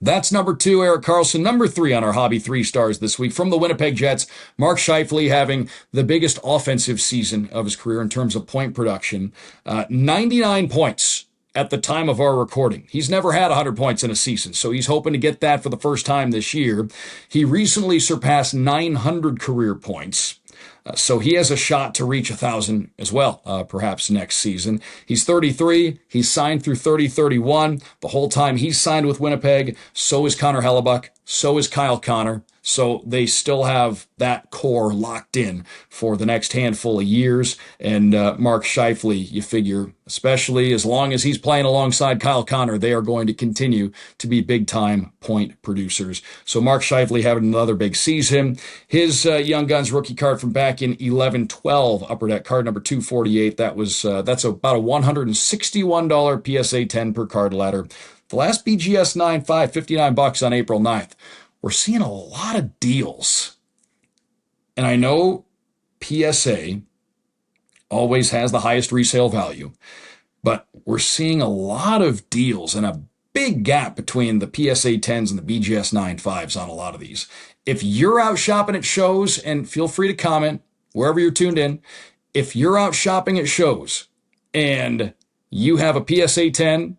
That's number 2, Erik Karlsson. Number 3 on our Hobby 3 stars this week from the Winnipeg Jets, Mark Scheifele having the biggest offensive season of his career in terms of point production. 99 points at the time of our recording. He's never had 100 points in a season, so he's hoping to get that for the first time this year. He recently surpassed 900 career points. So he has a shot to reach 1,000 as well, perhaps next season. He's 33. He's signed through 30-31. The whole time he's signed with Winnipeg, so is Connor Hellebuck, so is Kyle Connor. So they still have that core locked in for the next handful of years. And Mark Scheifele, you figure, especially as long as he's playing alongside Kyle Connor, they are going to continue to be big-time point producers. So Mark Scheifele having another big season. His Young Guns rookie card from back in 11-12, Upper Deck card number 248. That's about a $161 PSA 10 per CardLadder. The last BGS 9.5, $59 on April 9th. We're seeing a lot of deals. And I know PSA always has the highest resale value. But we're seeing a lot of deals and a big gap between the PSA 10s and the BGS 9.5s on a lot of these. If you're out shopping at shows, and feel free to comment wherever you're tuned in, if you're out shopping at shows and you have a PSA 10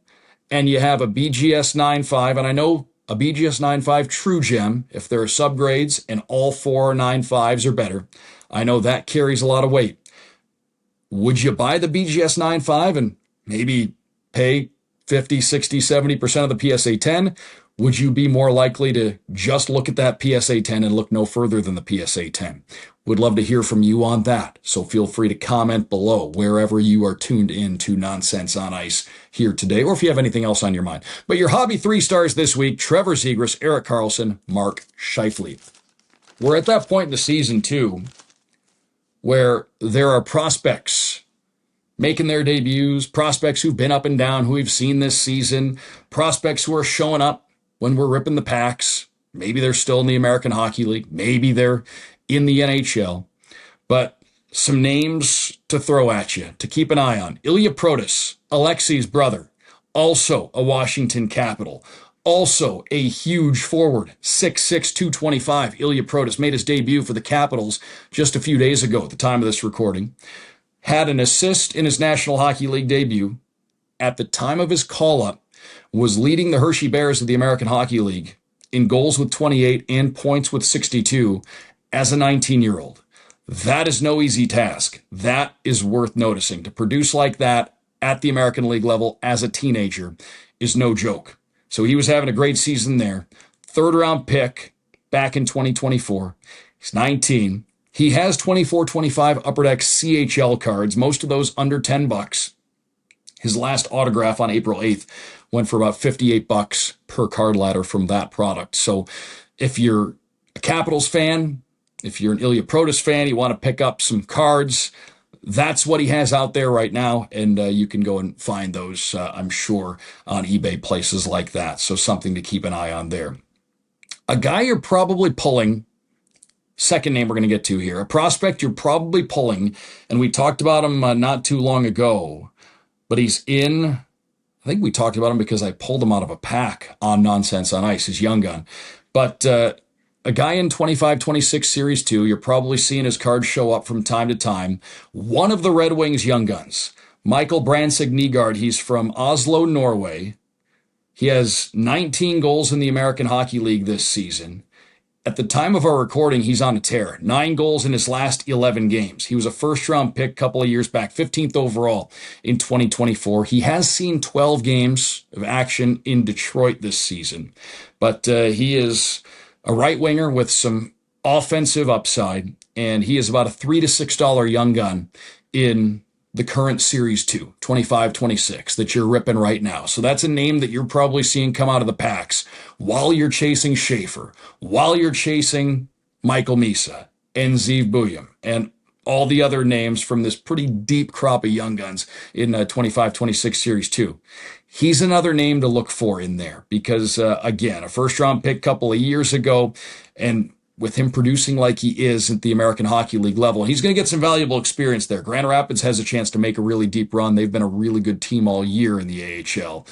and you have a BGS 9.5, and I know a BGS 9.5 True Gem, if there are subgrades and all 4 9.5s are better, I know that carries a lot of weight. Would you buy the BGS 9.5 and maybe pay 50, 60, 70% of the PSA 10? Would you be more likely to just look at that PSA 10 and look no further than the PSA 10? Would love to hear from you on that. So feel free to comment below wherever you are tuned in to Nonsense on Ice here today, or if you have anything else on your mind. But your hobby 3 stars this week: Trevor Zegras, Erik Karlsson, Mark Scheifele. We're at that point in the season, too, where there are prospects making their debuts, prospects who've been up and down, who we've seen this season, prospects who are showing up when we're ripping the packs. Maybe they're still in the American Hockey League. Maybe they're in the NHL. But some names to throw at you, to keep an eye on. Ilya Protas, Alexei's brother, also a Washington Capital. Also a huge forward, 6'6", 225. Ilya Protas made his debut for the Capitals just a few days ago at the time of this recording. Had an assist in his National Hockey League debut. At the time of his call-up, was leading the Hershey Bears of the American Hockey League in goals with 28 and points with 62 as a 19-year-old. That is no easy task. That is worth noticing. To produce like that at the American League level as a teenager is no joke. So he was having a great season there. 3rd-round pick back in 2024. He's 19. He has 24-25 Upper Deck CHL cards, most of those under $10. His last autograph on April 8th went for about $58 per CardLadder from that product. So if you're a Capitals fan, if you're an Ilya Protas fan, you want to pick up some cards, that's what he has out there right now, and you can go and find those, I'm sure, on eBay, places like that. So something to keep an eye on there. A guy you're probably pulling, second name we're going to get to here, a prospect you're probably pulling, and we talked about him not too long ago, but he's in, I think we talked about him because I pulled him out of a pack on Nonsense on Ice, his young gun. But a guy in 25-26 Series 2, you're probably seeing his cards show up from time to time. One of the Red Wings young guns, Michael Brandsig Nygaard. He's from Oslo, Norway. He has 19 goals in the American Hockey League this season. At the time of our recording, he's on a tear. 9 goals in his last 11 games. He was a first-round pick a couple of years back, 15th overall in 2024. He has seen 12 games of action in Detroit this season. But he is a right winger with some offensive upside, and he is about a $3 to $6 young gun in the current Series 2, 25-26, that you're ripping right now. So that's a name that you're probably seeing come out of the packs while you're chasing Schaefer, while you're chasing Michael Misa and Zeev Buyum, and all the other names from this pretty deep crop of young guns in 25-26 Series 2. He's another name to look for in there because, again, a first-round pick a couple of years ago, and with him producing like he is at the American Hockey League level, he's going to get some valuable experience there. Grand Rapids has a chance to make a really deep run. They've been a really good team all year in the AHL.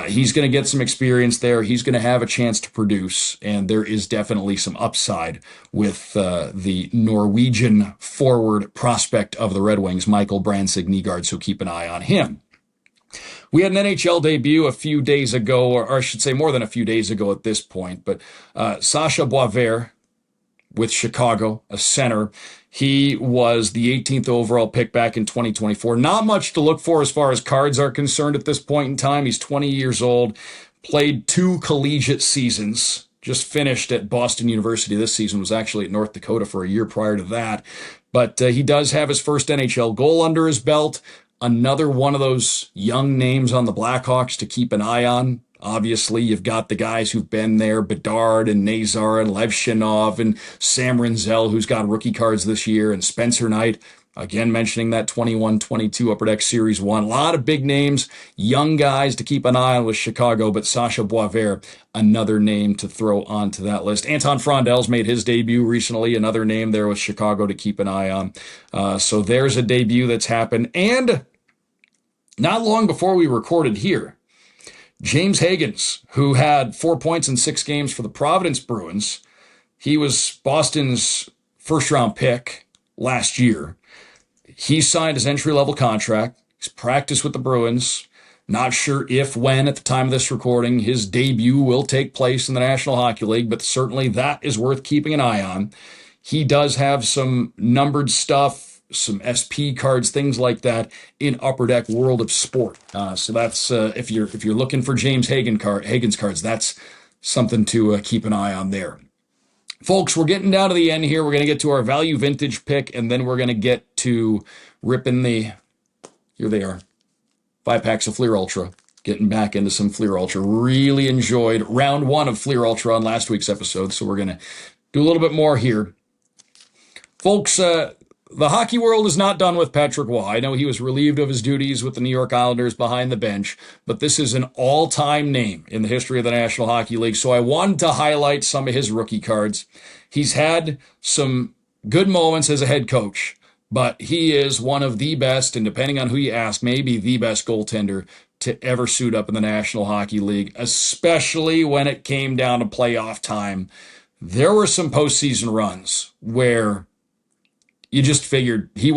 He's going to get some experience there. He's going to have a chance to produce, and there is definitely some upside with the Norwegian forward prospect of the Red Wings, Michael Brandsig Nygaard, so keep an eye on him. We had an NHL debut a few days ago, or I should say more than a few days ago at this point, but Sasha Boisvert with Chicago, a center. He was the 18th overall pick back in 2024. Not much to look for as far as cards are concerned at this point in time. He's 20 years old, played 2 collegiate seasons, just finished at Boston University this season, was actually at North Dakota for a year prior to that. But he does have his first NHL goal under his belt. Another one of those young names on the Blackhawks to keep an eye on. Obviously, you've got the guys who've been there, Bedard and Nazar and Levshinov and Sam Rinzel, who's got rookie cards this year, and Spencer Knight. Again, mentioning that 21-22 Upper Deck Series 1. A lot of big names, young guys to keep an eye on with Chicago, but Sasha Boisvert, another name to throw onto that list. Anton Frondel's made his debut recently, another name there with Chicago to keep an eye on. So there's a debut that's happened. And not long before we recorded here, James Hagens, who had 4 points in 6 games for the Providence Bruins, he was Boston's first-round pick last year. He signed his entry-level contract. He's practiced with the Bruins. Not sure if, when, at the time of this recording, his debut will take place in the National Hockey League, but certainly that is worth keeping an eye on. He does have some numbered stuff, some SP cards, things like that in Upper Deck World of Sport. So that's if you're looking for James Hagens cards, that's something to keep an eye on there. Folks, we're getting down to the end here. We're going to get to our value vintage pick, and then we're going to get to ripping here they are, 5 packs of Fleer Ultra. Getting back into some Fleer Ultra. Really enjoyed round 1 of Fleer Ultra on last week's episode, so we're going to do a little bit more here. Folks, the hockey world is not done with Patrick Roy. I know he was relieved of his duties with the New York Islanders behind the bench, but this is an all-time name in the history of the National Hockey League, so I wanted to highlight some of his rookie cards. He's had some good moments as a head coach, but he is one of the best, and depending on who you ask, maybe the best goaltender to ever suit up in the National Hockey League, especially when it came down to playoff time. There were some postseason runs where you just figured he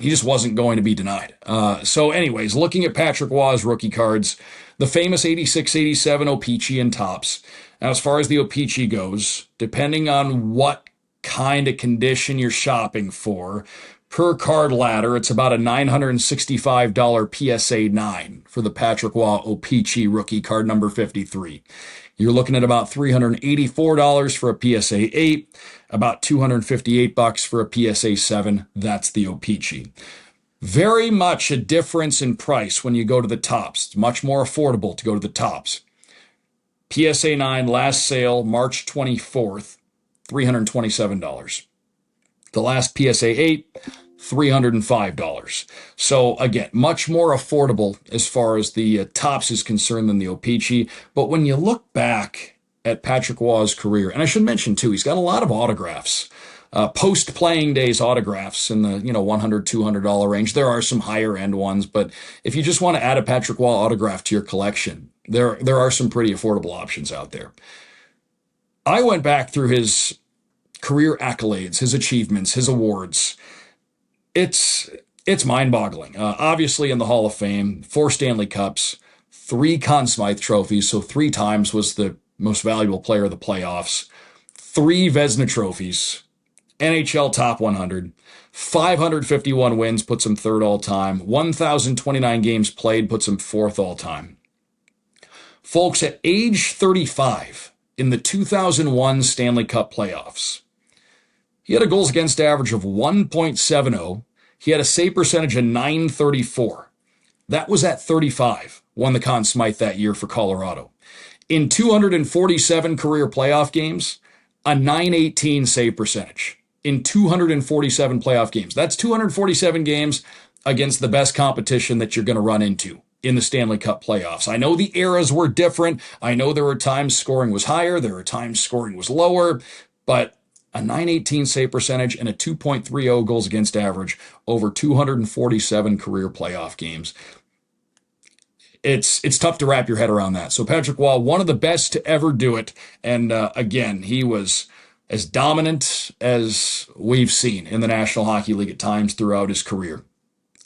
just wasn't going to be denied. So anyways, looking at Patrick Roy's rookie cards, the famous 86-87 O-Pee-Chee and Topps. Now, as far as the O-Pee-Chee goes, depending on what kind of condition you're shopping for, per CardLadder, it's about a $965 PSA 9 for the Patrick Roy O-Pee-Chee rookie card number 53. You're looking at about $384 for a PSA 8, about $258 for a PSA 7. That's the O-Pee-Chee. Very much a difference in price when you go to the Topps. It's much more affordable to go to the Topps. PSA 9 last sale March 24th, $327. The last PSA 8, $305. So again, much more affordable as far as the Topps is concerned than the O-Pee-Chee. But when you look back at Patrick Roy's career, and I should mention too, he's got a lot of autographs, post-playing days autographs in the $100, $200 range. There are some higher end ones, but if you just want to add a Patrick Roy autograph to your collection, there are some pretty affordable options out there. I went back through his career accolades, his achievements, his awards. It's mind-boggling. Obviously in the Hall of Fame, 4 Stanley Cups, 3 Conn Smythe trophies, so 3 times was the most valuable player of the playoffs, 3 Vezina trophies, NHL Top 100, 551 wins, puts him 3rd all-time, 1,029 games played, puts him 4th all-time. Folks, at age 35, in the 2001 Stanley Cup playoffs, he had a goals against average of 1.70. He had a save percentage of .934. That was at 35, won the Conn Smythe that year for Colorado. In 247 career playoff games, a .918 save percentage. In 247 playoff games. That's 247 games against the best competition that you're going to run into in the Stanley Cup playoffs. I know the eras were different. I know there were times scoring was higher. There were times scoring was lower. But a .918 save percentage and a 2.30 goals against average over 247 career playoff games. It's tough to wrap your head around that. So Patrick Roy, one of the best to ever do it. And again, he was as dominant as we've seen in the National Hockey League at times throughout his career.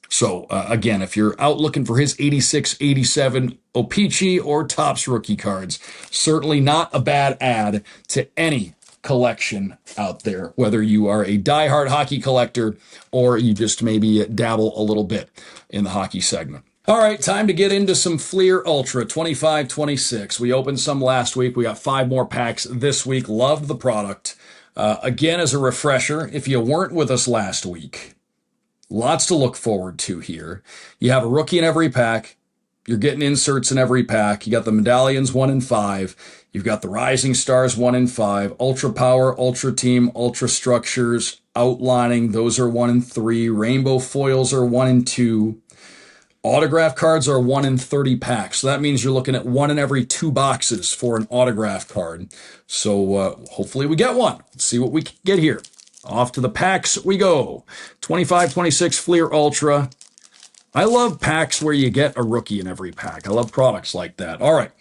So again, if you're out looking for his 86-87 O-Pee-Chee or Topps rookie cards, certainly not a bad add to any collection out there, whether you are a diehard hockey collector or you just maybe dabble a little bit in the hockey segment. All right, time to get into some Fleer Ultra 25-26. We opened some last week. We got 5 more packs this week. Loved the product. Again, as a refresher, if you weren't with us last week, lots to look forward to here. You have a rookie in every pack. You're getting inserts in every pack. You got the medallions 1 in 5. You've got the Rising Stars 1 in 5. Ultra Power, Ultra Team, Ultra Structures, Outlining, those are 1 in 3. Rainbow Foils are 1 in 2. Autograph cards are 1 in 30 packs. So that means you're looking at 1 in every 2 boxes for an autograph card. So hopefully we get one. Let's see what we can get here. Off to the packs we go. 25-26 Fleer Ultra. I love packs where you get a rookie in every pack. I love products like that. All right.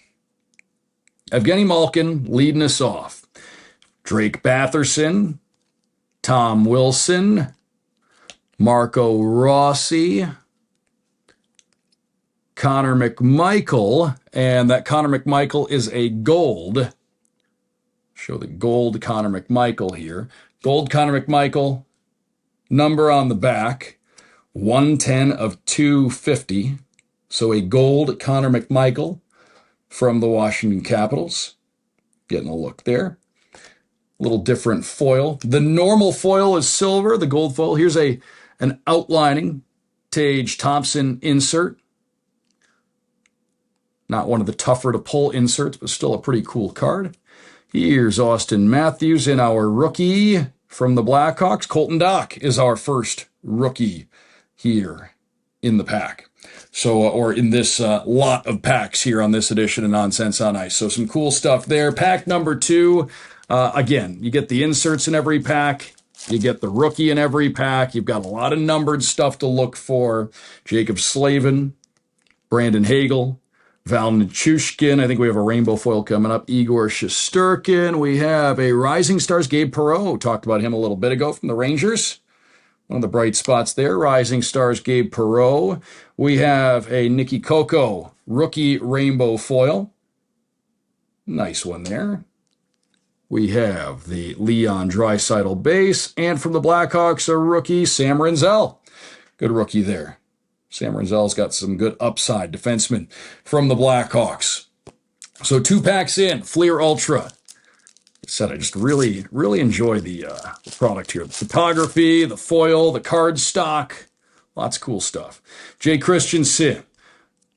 Evgeny Malkin leading us off. Drake Batherson, Tom Wilson, Marco Rossi, Connor McMichael, and that Connor McMichael is a gold. Show the gold Connor McMichael here. Gold Connor McMichael, number on the back. 110 of 250. So a gold Connor McMichael from the Washington Capitals. Getting a look there. A little different foil. The normal foil is silver. The gold foil. Here's an outlining Tage Thompson insert. Not one of the tougher to pull inserts, but still a pretty cool card. Here's Austin Matthews in our rookie from the Blackhawks. Colton Dach is our first rookie here in the pack. So, or in this lot of packs here on this edition of Nonsense on Ice. So some cool stuff there. Pack number 2. Again, you get the inserts in every pack. You get the rookie in every pack. You've got a lot of numbered stuff to look for. Jacob Slavin, Brandon Hagel, Val Nichushkin. I think we have a rainbow foil coming up. Igor Shesterkin. We have a Rising Stars, Gabe Perreault. Talked about him a little bit ago from the Rangers. One of the bright spots there. Rising Stars, Gabe Perreault. We have a Nicky Coco rookie rainbow foil. Nice one there. We have the Leon Draisaitl base. And from the Blackhawks, a rookie, Sam Renzel. Good rookie there. Sam Renzel's got some good upside defenseman from the Blackhawks. So 2 packs in, Fleer Ultra. Said I just really enjoy the product here. The photography, the foil, the card stock. Lots of cool stuff. Jay Christensen,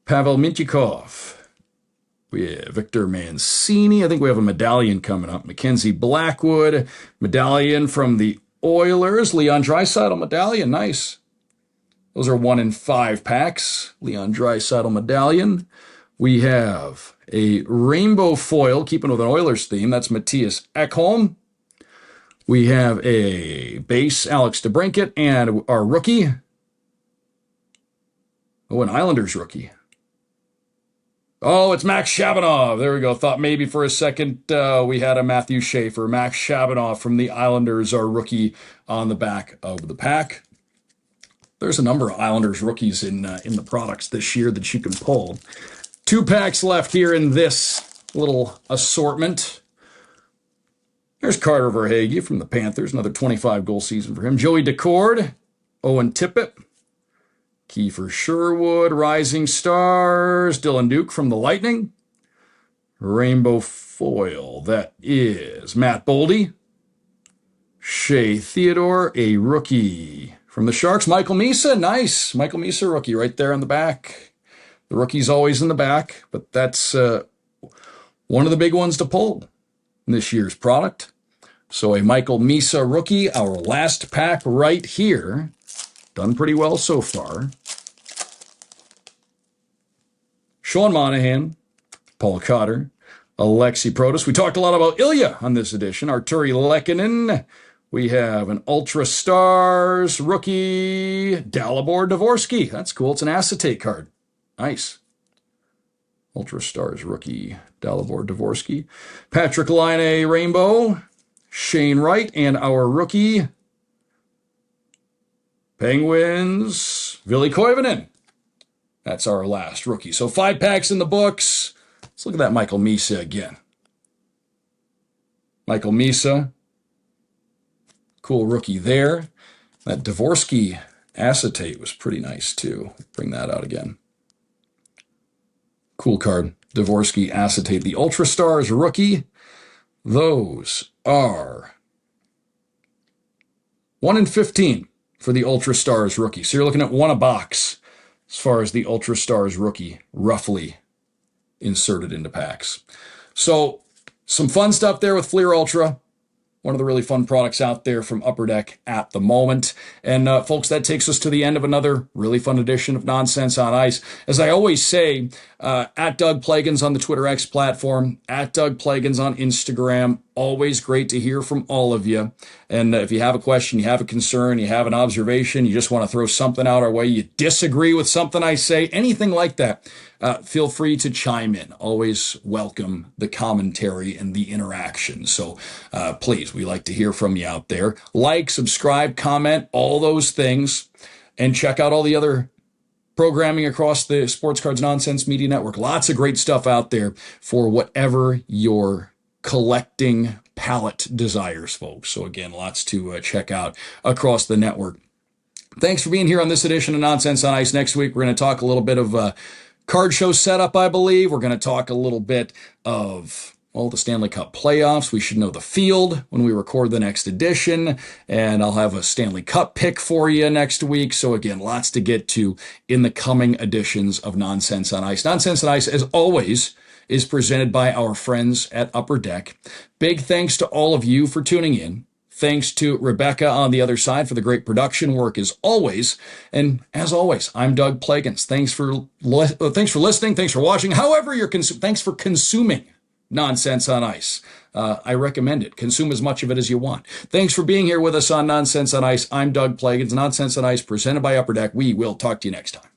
Pavel Mintyukov. We have Victor Mancini. I think we have a medallion coming up. Mackenzie Blackwood, medallion from the Oilers. Leon Draisaitl medallion, nice. Those are 1 in 5 packs. Leon Draisaitl medallion. We have a rainbow foil, keeping with an Oilers theme. That's Matthias Ekholm. We have a base, Alex DeBrincat, and our rookie. Oh, an Islanders rookie. Oh, it's Max Shabanov. There we go. Thought maybe for a second we had a Matthew Schaefer. Max Shabanov from the Islanders, our rookie on the back of the pack. There's a number of Islanders rookies in the products this year that you can pull. 2 packs left here in this little assortment. Here's Carter Verhaeghe from the Panthers. Another 25-goal season for him. Joey Decord, Owen Tippett, Kiefer Sherwood, Rising Stars, Dylan Duke from the Lightning. Rainbow foil, that is Matt Boldy. Shea Theodore, a rookie from the Sharks. Michael Misa, nice. Michael Misa rookie right there on the back. The rookie's always in the back, but that's one of the big ones to pull in this year's product. So a Michael Misa rookie, our last pack right here. Done pretty well so far. Sean Monahan, Paul Cotter, Alexi Protas. We talked a lot about Ilya on this edition. Arturi Lehkonen. We have an Ultra Stars rookie, Dalibor Dvorsky. That's cool. It's an acetate card. Nice. Ultra Stars rookie, Dalibor Dvorsky. Patrick Laine rainbow, Shane Wright, and our rookie, Penguins, Ville Koivunen. That's our last rookie. So 5 packs in the books. Let's look at that Michael Misa again. Michael Misa, cool rookie there. That Dvorsky acetate was pretty nice too. Bring that out again. Cool card. Dvorsky acetate. The Ultra Stars rookie. Those are 1 in 15 for the Ultra Stars rookie. So you're looking at 1 a box. as far as the Ultra Stars rookie roughly inserted into packs. So some fun stuff there with Fleer Ultra. One of the really fun products out there from Upper Deck at the moment. And folks, that takes us to the end of another really fun edition of Nonsense on Ice. As I always say, at Doug Plagens on the Twitter X platform, at Doug Plagens on Instagram. Always great to hear from all of you. And if you have a question, you have a concern, you have an observation, you just want to throw something out our way, you disagree with something I say, anything like that, feel free to chime in. Always welcome the commentary and the interaction. So please, we like to hear from you out there. Like, subscribe, comment, all those things. And check out all the other programming across the Sports Cards Nonsense Media Network. Lots of great stuff out there for whatever your collecting palette desires, folks. So again, lots to check out across the network. Thanks for being here on this edition of Nonsense on Ice. Next week, we're going to talk a little bit of card show setup, I believe. We're going to talk a little bit of the Stanley Cup playoffs. We should know the field when we record the next edition, and I'll have a Stanley Cup pick for you next week. So again, lots to get to in the coming editions of Nonsense on Ice. Nonsense on Ice, as always, is presented by our friends at Upper Deck. Big thanks to all of you for tuning in. Thanks to Rebecca on the other side for the great production work as always. And as always, I'm Doug Plagens. Thanks for listening. Thanks for watching. However you're thanks for consuming Nonsense on Ice. I recommend it. Consume as much of it as you want. Thanks for being here with us on Nonsense on Ice. I'm Doug Plagens. Nonsense on Ice presented by Upper Deck. We will talk to you next time.